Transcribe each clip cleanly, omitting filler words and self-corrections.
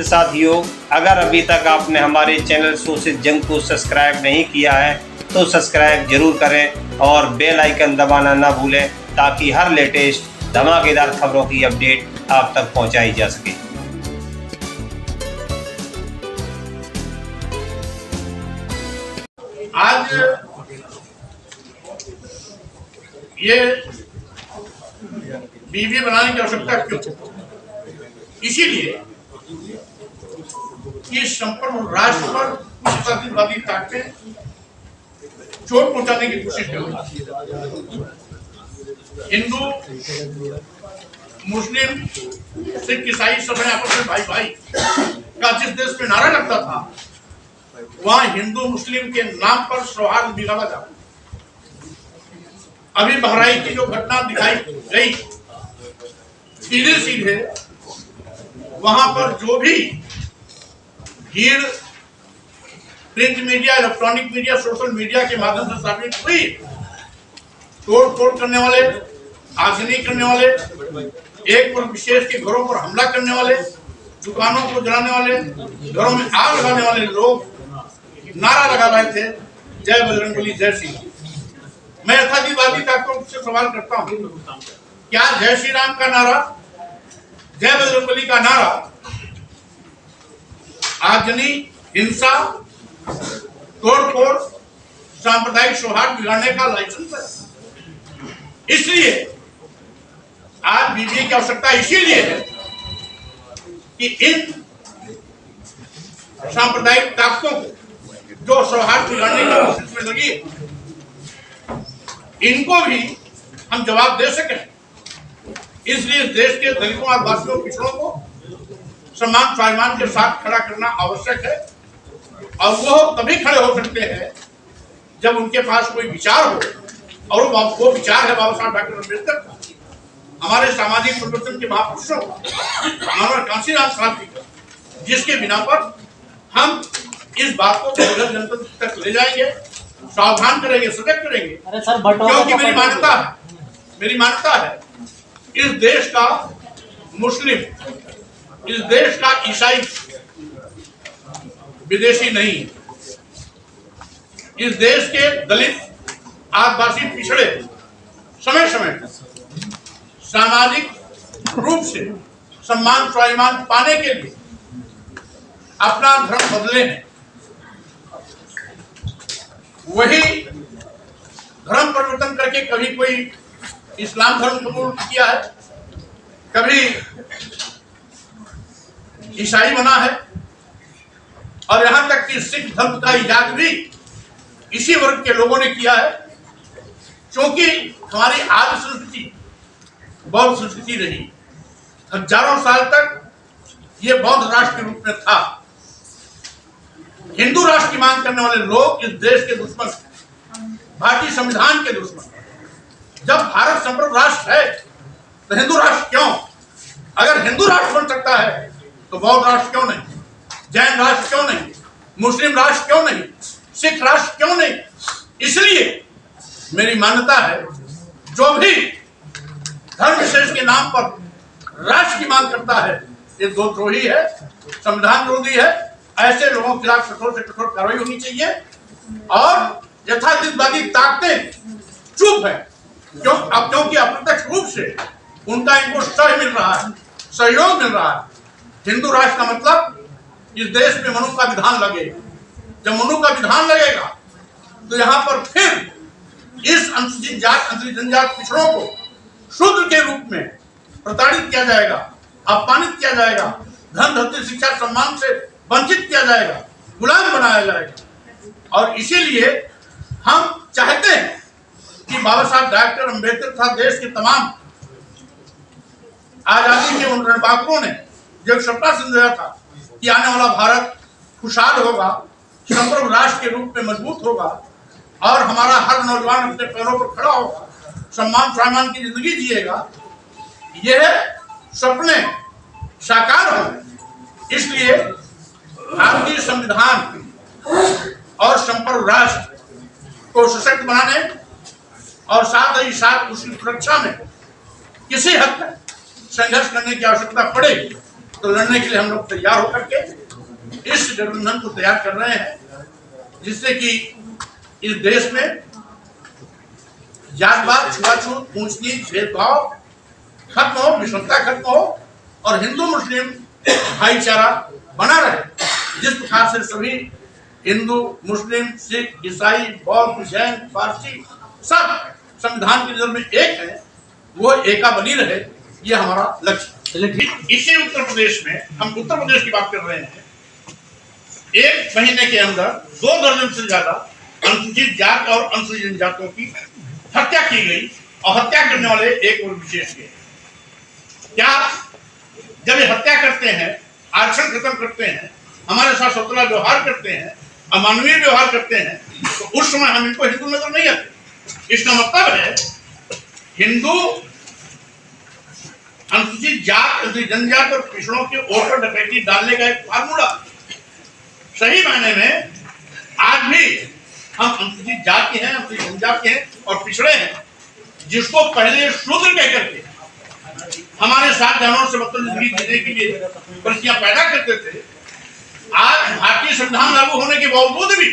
साथियों, अगर अभी तक आपने हमारे चैनल शोषित जंग को सब्सक्राइब नहीं किया है तो सब्सक्राइब जरूर करें और बेल आइकन दबाना ना भूलें ताकि हर लेटेस्ट धमाकेदार खबरों की अपडेट आप तक पहुंचाई जा सके। आज ये बीवी बनाने की आवश्यकता क्यों? इसीलिए कि संपूर्ण राष्ट्र पर कुछ आतंकवादी ताकतें चोट पहुंचाने की कोशिश कर रही है। हिंदू, मुस्लिम, सिख, ईसाई सब आपस में भाई भाई का जिस देश में नारा लगता था, वहां हिंदू मुस्लिम के नाम पर सौहार्द बिगाड़ा जा। अभी बहराइच की जो घटना दिखाई गई, सीधे सीधे वहां पर जो भी भीड़ print media, electronic media, social media के माध्यम से साबित हुई, तोड़ फोड़ करने वाले, आगजनी करने वाले, एक पर विशेष के घरों पर हमला करने वाले, दुकानों को जलाने वाले, घरों में आग लगाने वाले लोग नारा लगा रहे थे, जय बजरंगबली, जय श्री राम। मैं यथार्थवादी ताकतों से सवाल करता हूं, क्या जय श्री राम का नारा, जय बजरंगबली का नारा आगजनी, हिंसा, तोड़फोड़, सांप्रदायिक सौहार्द बिगाड़ने का लाइसेंस है? इसलिए आज बीबीए की आवश्यकता इसीलिए है कि इन सांप्रदायिक ताकतों को जो सौहार्द बिगाड़ने की कोशिश में लगी, इनको भी हम जवाब दे सकें। इसलिए इस देश के दलितों, आदिवासियों, पिछड़ों को सम्मान स्वाभिमान के साथ खड़ा करना आवश्यक है, और वो तभी खड़े हो सकते हैं जब उनके पास कोई विचार हो, और वो विचार है बाबा साहब डॉक्टर अम्बेडकर का, हमारे सामाजिक परिवर्तन के महापुरुषों का, हमारे कांशीराम साहब जी का, जिसके बिना पर हम इस बात को जनता तक ले जाएंगे, सावधान करेंगे, सजग करेंगे। क्योंकि मेरी मान्यता है इस देश का मुस्लिम, इस देश का ईसाई विदेशी नहीं, इस देश के दलित, आदिवासी, पिछड़े समय समय सामाजिक रूप से सम्मान स्वाभिमान पाने के लिए अपना धर्म बदले हैं। वही धर्म परिवर्तन करके कभी कोई इस्लाम धर्म कबूल किया है, कभी ईसाई बना है, और यहां तक कि सिख धर्म का इजाद भी इसी वर्ग के लोगों ने किया है, क्योंकि हमारी आदि संस्कृति बौद्ध संस्कृति रही। हजारों साल तक ये बौद्ध राष्ट्र के रूप में था। हिंदू राष्ट्र की मांग करने वाले लोग इस देश के दुश्मन, भारतीय संविधान के दुश्मन। जब भारत संप्रभु राष्ट्र है तो हिंदू राष्ट्र क्यों? अगर हिंदू राष्ट्र बन सकता है तो बौद्ध राष्ट्र क्यों नहीं, जैन राष्ट्र क्यों नहीं, मुस्लिम राष्ट्र क्यों नहीं, सिख राष्ट्र क्यों नहीं? इसलिए मेरी मान्यता है जो भी धर्म विशेष के नाम पर राष्ट्र की मांग करता है, ये देशद्रोही है, संविधान विरोधी है। ऐसे लोगों के खिलाफ कठोर से कठोर कार्रवाई होनी चाहिए, और यथार्थवादी ताकतें चुप है क्योंकि अप्रत्यक्ष रूप से उनका इनको सह मिल रहा है, सहयोग मिल रहा है। हिंदू राष्ट्र का मतलब इस देश में मनु का विधान लगेगा। जब मनु का विधान लगेगा तो यहाँ पर फिर इस अनुसूचित जात, अनुसूचित जनजाति, पिछड़ों को शूद्र के रूप में प्रताड़ित किया जाएगा, अपमानित किया जाएगा, धन, धरती, शिक्षा, सम्मान से वंचित किया जाएगा, गुलाम बनाया जाएगा। और इसीलिए हम चाहते हैं कि बाबा साहब डॉक्टर अम्बेडकर तथा देश के तमाम आजादी के उन रणबांकुरों ने जो सपना समझाया था कि आने वाला भारत खुशहाल होगा, संप्रभु राष्ट्र के रूप में मजबूत होगा, और हमारा हर नौजवान अपने पैरों पर खड़ा होगा, सम्मान स्वाभिमान की जिंदगी जिएगा, यह सपने साकार होंगे। इसलिए भारतीय संविधान और संप्रभु राष्ट्र को सशक्त बनाने और साथ ही साथ उसकी सुरक्षा में किसी हद तक संघर्ष करने की आवश्यकता पड़ेगी। तो लड़ने के लिए हम लोग तैयार होकर के इस गठबंधन को तैयार कर रहे हैं, जिससे कि इस देश में जातवाद, छुआछूत, ऊंच नीच, भेदभाव खत्म हो, विषमता खत्म हो और हिंदू मुस्लिम भाईचारा बना रहे। जिस प्रकार से सभी हिंदू, मुस्लिम, सिख, ईसाई, बौद्ध, जैन, पारसी सब संविधान की नजर में एक है, वो एका बनी रहे, ये हमारा लक्ष्य है। इसी उत्तर प्रदेश में, हम उत्तर प्रदेश की बात कर रहे हैं, एक महीने के अंदर 2 दर्जन से ज्यादा अनुसूचित जात और अनुसूचित जनजातियों की हत्या की गई और हत्या करने वाले एक और विशेष के। क्या जब ये हत्या करते हैं, आरक्षण खत्म करते हैं, हमारे साथ सौतेला व्यवहार करते हैं, अमानवीय व्यवहार करते हैं, तो उस समय हम इनको हिंदू नजर नहीं आते। इसका मतलब है हिंदू, अनुसूचित जात, अनुसूचित जनजात और पिछड़ों के वोट पर डकैती डालने का एक फार्मूला। सही मायने में आज भी हम अनुसूचित जाति हैं, अनुसूचित जनजाति हैं और पिछड़े हैं, जिसको पहले शूद्र कह करके हमारे साथ जानवरों से बदतमीजी जीने के लिए परिस्थितियां पैदा करते थे। आज भारतीय संविधान लागू होने के बावजूद भी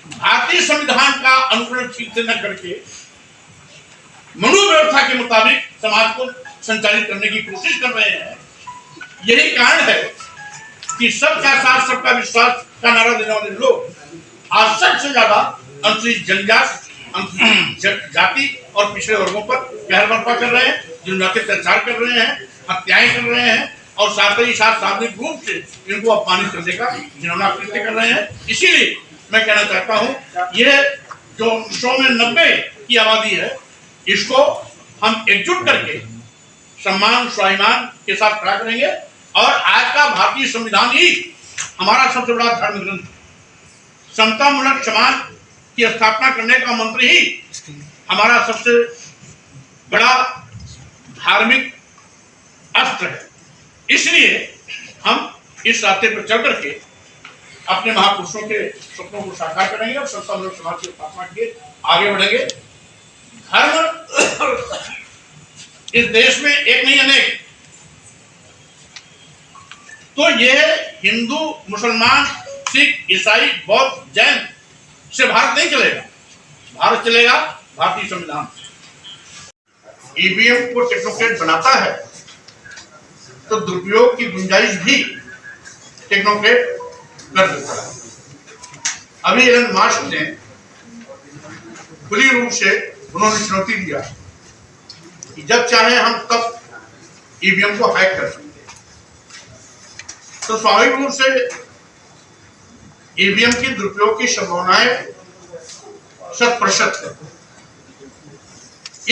भारतीय संविधान का अनुसरण ठीक से न करके मनोव्यवस्था के मुताबिक समाज को संचालित करने की कोशिश कर रहे हैं। यही कारण है कि सबका साथ सबका विश्वास का नारा देने वाले लोग आज सबसे ज्यादा अनुसूचित जनजाति, अनुसूचित जाति और पिछड़े वर्गों पर कहर बर्पा कर रहे हैं, जिनके अत्याचार कर रहे हैं, हत्याएं कर रहे हैं और साथ ही साथ सार्वजनिक रूप से इनको अपमानित करने का घिनौना कृत्य कर रहे हैं। इसीलिए मैं कहना चाहता हूं, यह जो 100 में 90 की आबादी है, इसको हम एकजुट करके सम्मान स्वाभिमान के साथ खड़ा करेंगे। और आज का भारतीय संविधान ही हमारा सबसे बड़ा धर्म ग्रंथ, समतामूलक समाज की स्थापना करने का मंत्र ही हमारा सबसे बड़ा धार्मिक अस्त्र है। इसलिए हम इस रास्ते पर चल करके अपने महापुरुषों के सपनों को साकार करेंगे और समतामूलक समाज की स्थापना के आगे बढ़ेंगे। धर्म इस देश में एक नहीं अनेक, तो यह हिंदू, मुसलमान, सिख, ईसाई, बौद्ध, जैन से भारत नहीं चलेगा। भारत चलेगा भारतीय संविधान। ईवीएम को टेक्नोक्रेट बनाता है तो दुरुपयोग की गुंजाइश भी टेक्नोक्रेट कर देता है। अभी एलन मस्क ने खुली रूप से उन्होंने चुनौती दिया कि जब चाहे हम तब ईवीएम को हैक कर सकते हैं। तो स्वाभाविक रूप से ईवीएम की दुरुपयोग की संभावनाएं 100% है।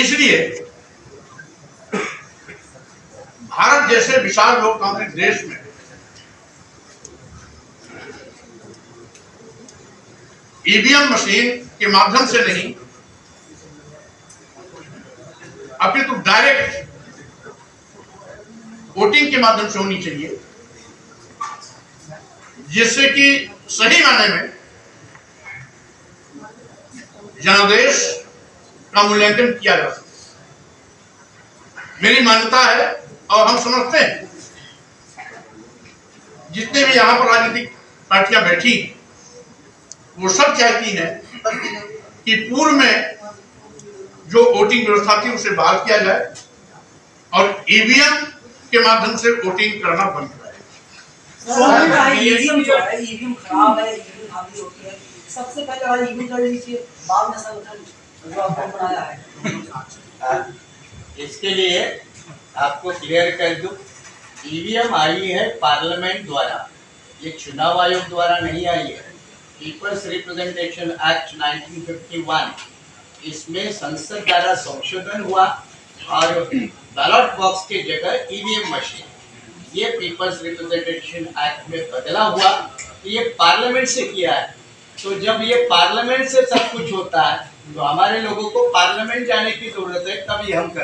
इसलिए भारत जैसे विशाल लोकतांत्रिक देश में ईवीएम मशीन के माध्यम से नहीं, अपितु डायरेक्ट वोटिंग के माध्यम से होनी चाहिए, जिससे कि सही मायने में जनादेश का मूल्यांकन किया जा सके। मेरी मान्यता है और हम समझते हैं, जितने भी यहां पर राजनीतिक पार्टियां बैठी वो सब चाहती हैं कि पूर्व में जो वोटिंग व्यवस्था थी उसे बहाल किया जाए और ईवीएम के माध्यम से वोटिंग करना बंद कराए। ईवीएम जो है, ईवीएम खराब है, ईवीएम आदि होती है। सबसे पहले वाला ईवीएम कर लीजिए, बाद में संगठन जो आपने बनाया है। इसके लिए आपको क्लियर कर दूं, ईवीएम आई है पार्लियामेंट द्वारा, ये चुनाव आयोग द्वारा नहीं आई है। पीपल्स रिप्रेजेंटेशन एक्ट 1951, इसमें संसद द्वारा संशोधन हुआ और बैलेट बॉक्स के जगह ईवीएम मशीन, ये पीपल्स रिप्रेजेंटेशन एक्ट में बदला हुआ। ये पार्लियामेंट से किया है। तो जब ये पार्लियामेंट से सब कुछ होता है तो हमारे लोगों को पार्लियामेंट जाने की जरूरत है, तभी हम कर